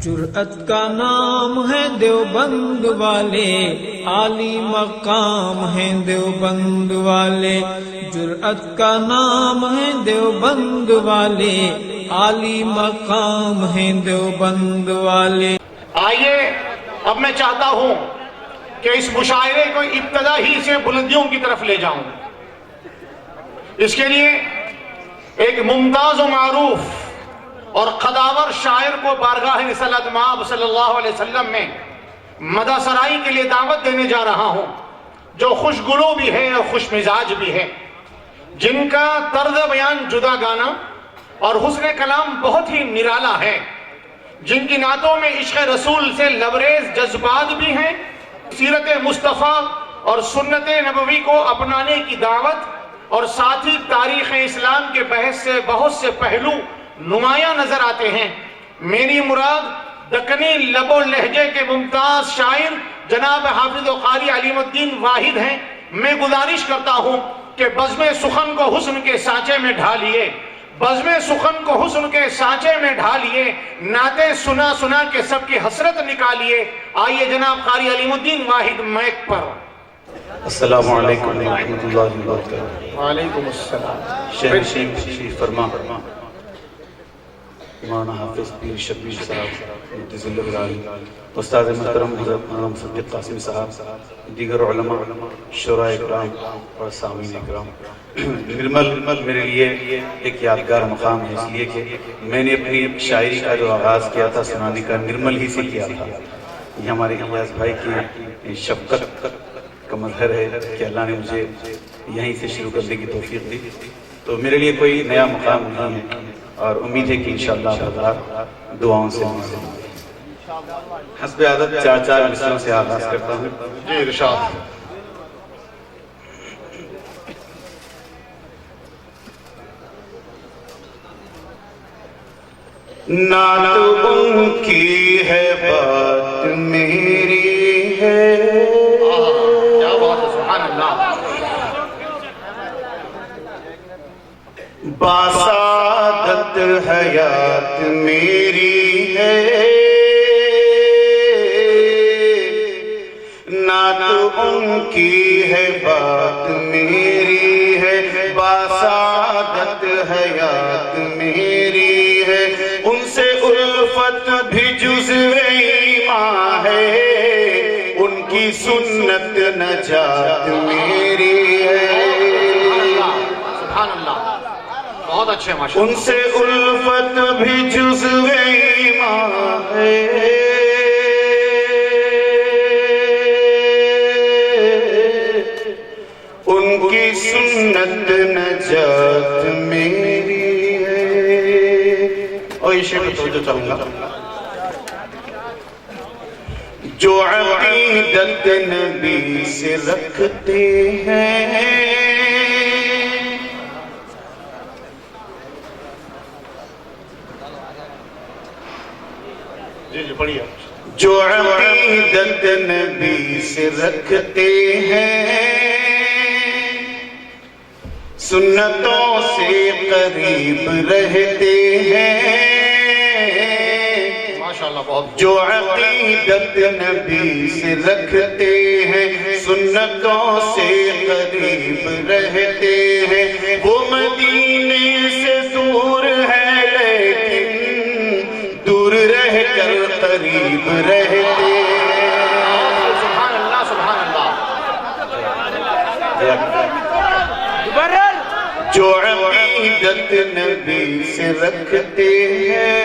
जुर्अत का नाम है देवबंद वाले, आली मकाम है देवबंद वाले। जुर्अत का नाम है देवबंद वाले, आली मकाम है देवबंद वाले। आइए अब मैं चाहता हूं कि इस मुशायरे को इब्तदा ही से बुलंदियों की तरफ ले जाऊं। इसके लिए एक मुमताज व मारूफ और कदावर शायर को बारगाह रिसालत माब सल्लल्लाहु अलैहि वसल्लम में मदासराई के लिए दावत देने जा रहा हूं, जो खुशगुलो भी है और खुश मिजाज भी है, जिनका तर्ज बयान जुदा गाना और हुस्न कलाम बहुत ही निराला है, जिनकी नातों में इश्क़ रसूल से लबरेज जज्बात भी हैं, सीरत मुस्तफ़ा और सुन्नत नबवी को अपनाने की दावत और साथ ही तारीख़ इस्लाम के बहस से बहुत से पहलू नुमाया नजर आते हैं। मेरी मुराद दक्कनी लबो लहजे के मुमताज शायर जनाब हाफिज कारी अलीमुद्दीन वाहिद हैं। मैं गुजारिश करता हूं कि बज़्म सुखन को हुस्न के सांचे में ढालिए, बज़्म सुखन को हुस्न के सांचे में ढालिए, नाते सुना सुना के सबकी हसरत निकालिए। आइए जनाब कारी अलीमुद्दीन वाहिद मैक पर। अस्सलामु अलैकुम व रहमतुल्लाहि व बरकातहू। वालेकुम अस्सलाम। शरीफ फरमा मौलाना हाफिज पीर शब्बीर साहब, उस्ताद मुहतरम हज़रत मौलाना सज्जद कासिम साहब, दीगर उलमा, शुराए इकराम और सामीन इकराम, निर्मल मेरे लिए एक यादगार मकाम है, इसलिए कि मैंने अपनी शायरी का जो आगाज़ किया था सुनाने का निर्मल ही से किया था। ये हमारे इलियास भाई की शफ़क़त का मज़हर है कि अल्लाह ने मुझे यहीं से शुरू करने की तौफीक दी। तो मेरे लिए कोई नया मकाम नहीं है और उम्मीद है कि इंशाअल्लाह ताला दुआओं से हस्बे आदत चार मिसरों से आगाज़ करता हूँ। जी इरशाद। नात उनकी है बात मेरी है, क्या बात है, सुभान अल्लाह। बासादत हयात मेरी है, नात उनकी है बात मेरी है, बासादत हयात मेरी है, उनसे उल्फत भी जुज़्वे ईमान है, उनकी सुन्नत नजात मेरी है। सुभान अल्लाह, बहुत अच्छे माशाअल्लाह। उनसे उल्फत भी जुज़्वे ईमान है, उनकी सुन्नत नजात मेरी है। और ये शेर तो जो चाहूंगा, जो अक़ीदत नबी से रखते हैं, बढ़िया, जो अक़ीदत नबी से रखते हैं, सुन्नतों से करीब रहते हैं, माशाअल्लाह बहुत। जो अक़ीदत नबी से रखते हैं, सुन्नतों से करीब रहते हैं, वो मदीने से दूर है लेकिन दूर रहकर करीब रहते हैं। सुभान अल्लाह, सुभान अल्लाह। जो अक़ीदत नबी से रखते हैं,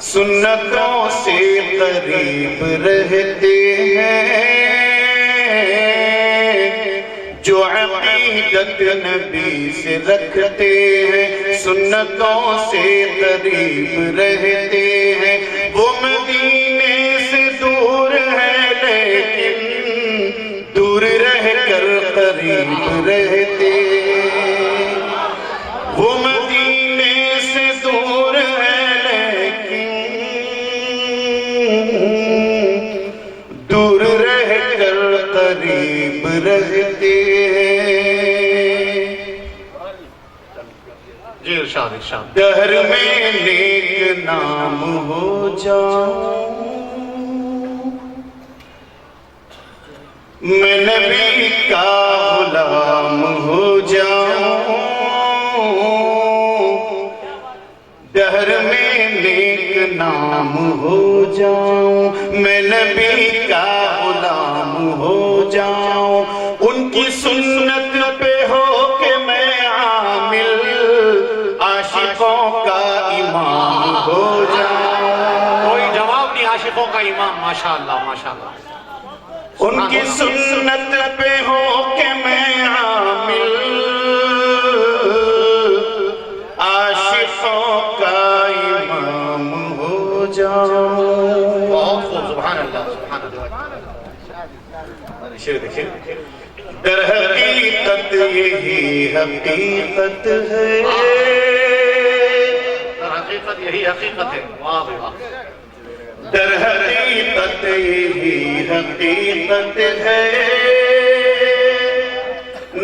सुन्नतों से करीब रहते हैं, जो अक़ीदत नबी से रखते हैं, सुन्नतों से करीब रहते हैं, वो मदीने से दूर है लेकिन दूर रहकर करीब रहते हैं, वो मदीने से दूर है लेकिन दूर रहकर करीब रहते हैं। जी इरशाद इरशाद। दहर में नेक नाम हो जाऊं, मैं नबी का गुलाम हो जाऊं। दहर में नेक नाम हो जाऊं, मैं नबी का गुलाम हो जाऊं। उनकी सुन्नत पे हो के मैं आमिल, आशिकों का इमाम हो जाऊं। कोई जवाब नहीं, आशिकों का इमाम। माशाअल्लाह माशाअल्लाह। उनकी सुन्नत पे हो के मैं आमिल, आशिकों का इमाम हो जाऊं। बहुत खूब, सुभान अल्लाह सुभान अल्लाह। शेर देखिए, दर हकीकत यही हकीकत है, हकीकत यही हकीकत है। वाह वाह। दर हकीकत यही हकीकत है,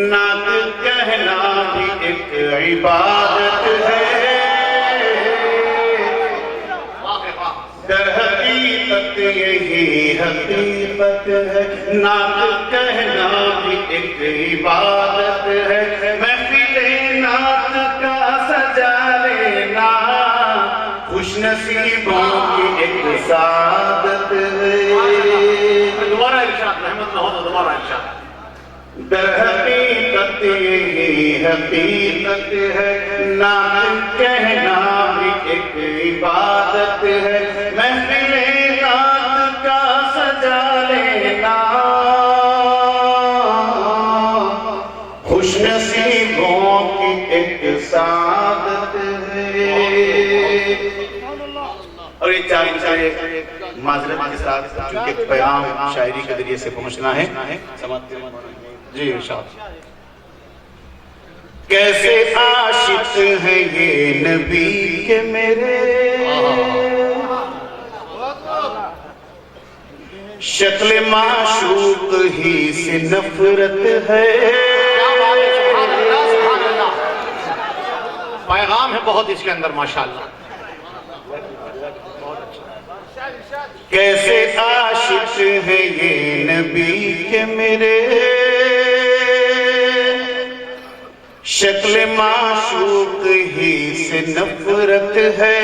नात कहना भी एक इबादत है। दर हकीकत यही हकीकत है, नात कहना भी एक इबादत है। महफिले नात का सजा लेना खुश नसीबों की एक सादत है। दोबारा इरशाद, रहमत न हो तो दोबारा इरशाद। दर हकीकत यही हकीकत है, नाम कहना भी एक इबादत है। महफिले नात का सजा लेना खुश नसीबों की एक सादत है। और ये चार माजरत के साथ चूंकि पैगाम शायरी के जरिए से पहुंचना है, जी इरशाद। कैसे आशिक है ये नबी के मेरे, शक्ल माशूक ही से नफरत है। पैगाम है बहुत इसके अंदर माशाअल्लाह। कैसे आशिक है ये नबी के मेरे, शक्ल माशूक ही से नफरत है।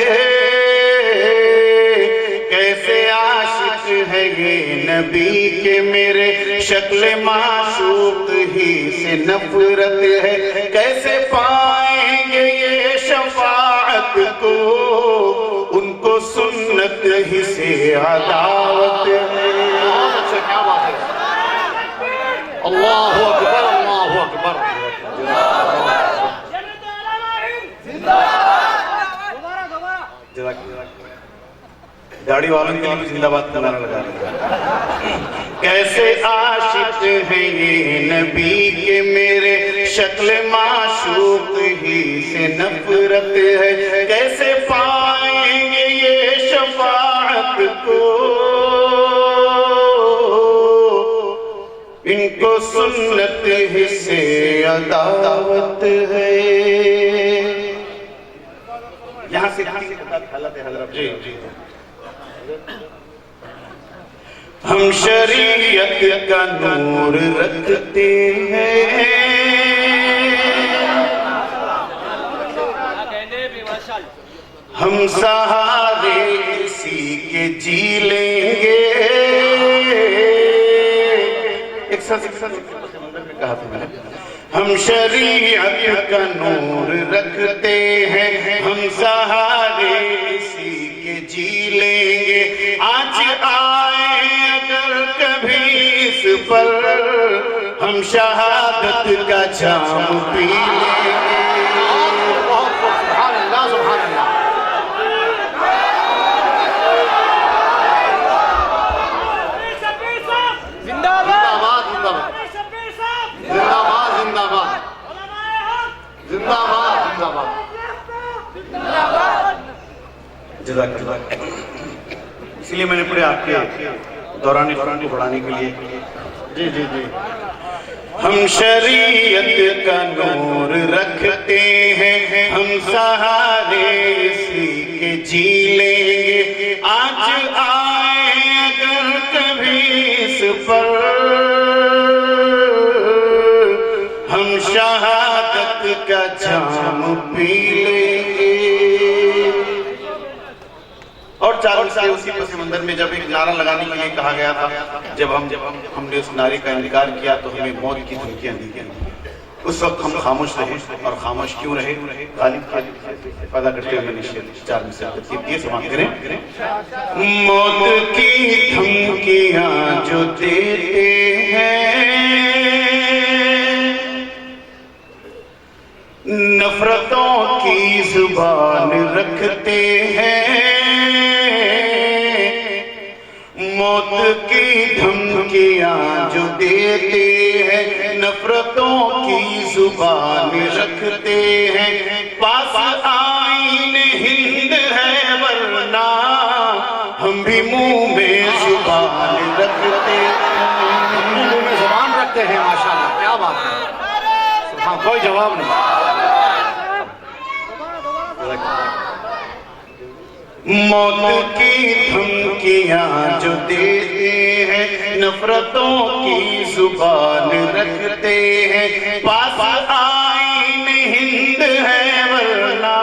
कैसे आशिक है ये नबी के मेरे, शक्ल माशूक ही से नफरत है। कैसे पाएंगे ये शफाअत को, उनको सुन्नत ही से अदावत है। बहुत अच्छा, क्या बात है। अल्लाहु अकबर अल्लाहु अकबर। दाढ़ी वालों के लिए भी जिंदाबाद का नारा लगा रहे। कैसे आशिक है ये नबी के मेरे, शक्ल माशूक ही से नफरत है। कैसे पाएंगे ये शफाअत को, इनको सुन्नत ही से अदावत है। यहाँ से हालत है हजरत। जी जी। हम शरीयत का नूर रखते हैं, हम सहारे इसी के जी लेंगे। एक साथ कहा था मैंने, हम शरीयत का नूर रखते हैं, हम सहारे इसी के जी लेंगे। आज आए अगर कभी इस पर, हम शहादत का जाम पी लेंगे। सुभान अल्लाह सुभान अल्लाह। जिंदाबाद जिंदाबाद जिंदाबाद जिंदाबाद जिंदाबाद जिंदाबाद। जज़ाकल्लाह। इसलिए मैंने पढ़े आपके दौरान को बढ़ाने के लिए। जी जी जी। हम शरीयत का नूर रखते हैं, हम सहारे इसी के जी लेंगे। आज आए अगर कभी इस पर हम शहादत का जाम पी लेंगे। और चारों से उसी समंदर में जब एक नारा लगाने के लिए कहा गया था, जब हमने उस नारे का इनकार किया तो हमें मौत की धमकियां दी गई। उस वक्त हम खामोश रहे, और खामोश क्यों रहे? गालिब पैदा करते हुए मैंने चार मिसाल दिए, समाप्त करें। मौत की धमकियां जो देते हैं, नफरतों की जुबान रखते हैं। मौत की धमकियां जो देते हैं, नफरतों की जुबान रखते हैं। पास आईन हिंद है वरना हम भी मुंह में जुबान रखते हैं। मुंह में जुबान रखते हैं, माशाल्लाह, क्या बात है। हाँ, कोई जवाब नहीं। मौत की धमकियां जो देते हैं, नफरतों की जुबान रखते हैं। पास आईन हिंद है वरना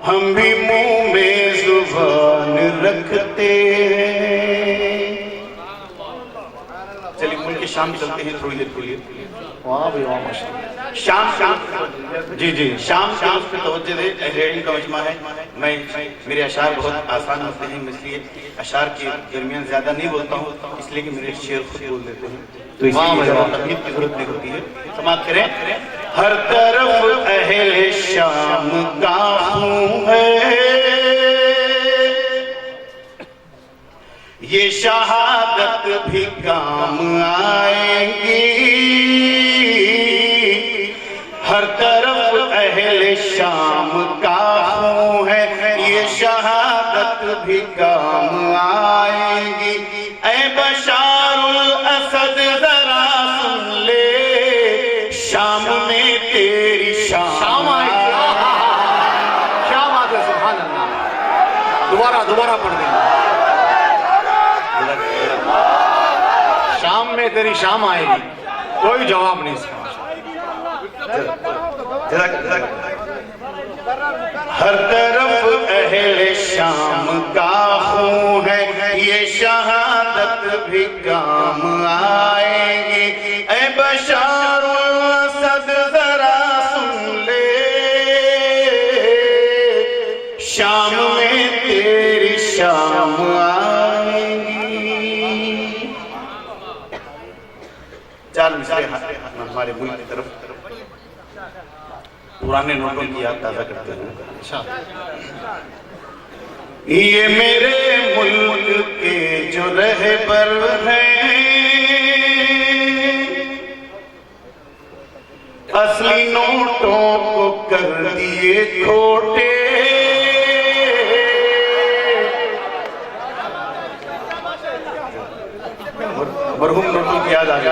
हम भी मुंह में जुबान रखते हैं। चलिए मुल्क के शाम चलते हैं थोड़ी देर के लिए। वाह भी वाह, माशाल्लाह। शाम जी जी, शाम उस पर तवज्जो दे। अहले का मजमा है। मैं मेरे अशार बहुत आसान होते हैं, इसलिए अशार के दरमियान ज्यादा नहीं बोलता हूँ, इसलिए कि मेरे शेर खुद बोल देते हैं, तो इसलिए तकलीफ की जरूरत नहीं होती है। समाप्त करें। हर तरफ अहले शाम का खून है, ये शहादत भी काम आएगी। हर तरफ अहले शाम का खून है, ये शहादत भी काम आएगी। ऐ बशारुल असद जरा सुन ले, शाम में तेरी शाम आएगी। क्या बात है, सुभान अल्लाह। दोबारा पढ़ देंगे। शाम में तेरी शाम आएगी, कोई जवाब नहीं इसका। हर तरफ अहले शाम का खून है, ये शहादत भी काम आएगी। ऐ बशारुल असद जरा सुन ले, शाम में तेरी शाम आएगी। चार मिसालें हमारे मुल्क की तरफ पुराने नोटों की याद ताजा करते हैं। अच्छा, ये मेरे मुल्क के जो रहबर हैं, असली नोटों को कर दिए खोटे। मरहूम नोटों की याद आ गई।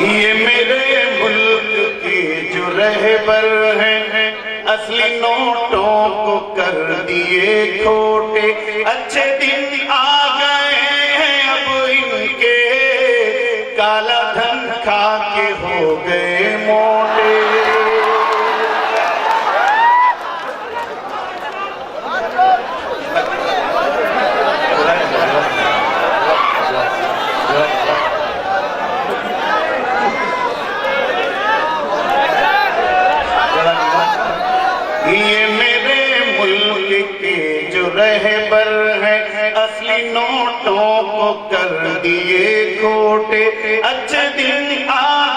ये मेरे मुल्क के जो रहबर हैं, असली नोटों को कर दिए खोटे। अच्छे दिन आ गए हैं अब इनके, काला धन खा के हो गए मोटे। ये मेरे मुल्क के जो रहबर हैं, असली नोटों को कर दिए खोटे। अच्छे दिन आ